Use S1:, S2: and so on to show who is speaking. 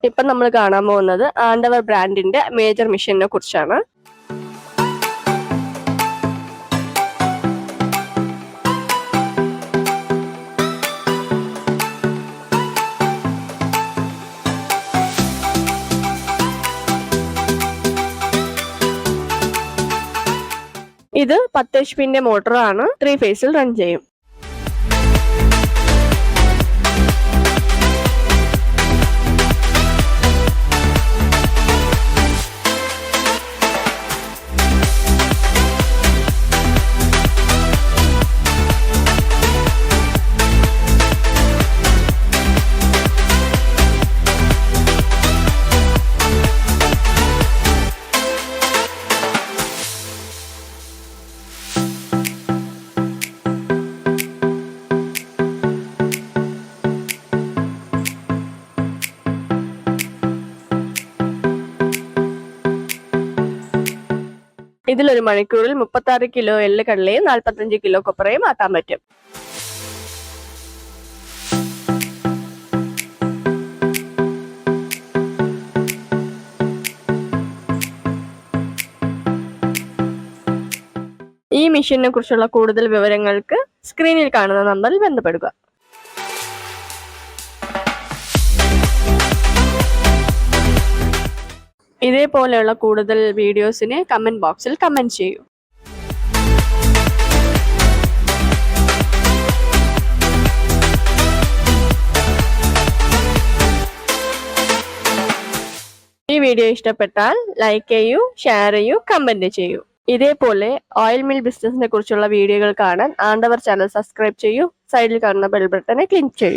S1: ഇപ്പം നമ്മൾ കാണാൻ പോകുന്നത് ആൻഡവർ ബ്രാൻഡിന്റെ മേജർ മെഷീനെ കുറിച്ചാണ്. ഇത് 10 HP മോട്ടറാണ്. 3 ഫേസിൽ റൺ ചെയ്യും. ഇതിലൊരു മണിക്കൂറിൽ 36 കിലോ എള്ള് കടലയും 45 കിലോ കൊപ്രയും ആക്കാൻ പറ്റും. ഈ മെഷീനെ കുറിച്ചുള്ള കൂടുതൽ വിവരങ്ങൾക്ക് സ്ക്രീനിൽ കാണുന്ന നമ്പറിൽ ബന്ധപ്പെടുക. ഇതേപോലെയുള്ള കൂടുതൽ വീഡിയോസിന് കമന്റ് ബോക്സിൽ കമന്റ് ചെയ്യൂ. ഈ വീഡിയോ ഇഷ്ടപ്പെട്ടാൽ ലൈക്ക് ചെയ്യൂ, ഷെയർ ചെയ്യൂ, കമന്റ് ചെയ്യൂ. ഇതേപോലെ ഓയിൽ മിൽ ബിസിനസിനെ കുറിച്ചുള്ള വീഡിയോകൾ കാണാൻ ആൻഡവർ ചാനൽ സബ്സ്ക്രൈബ് ചെയ്യൂ. സൈഡിൽ കാണുന്ന ബെൽ ബട്ടനെ ക്ലിക്ക് ചെയ്യൂ.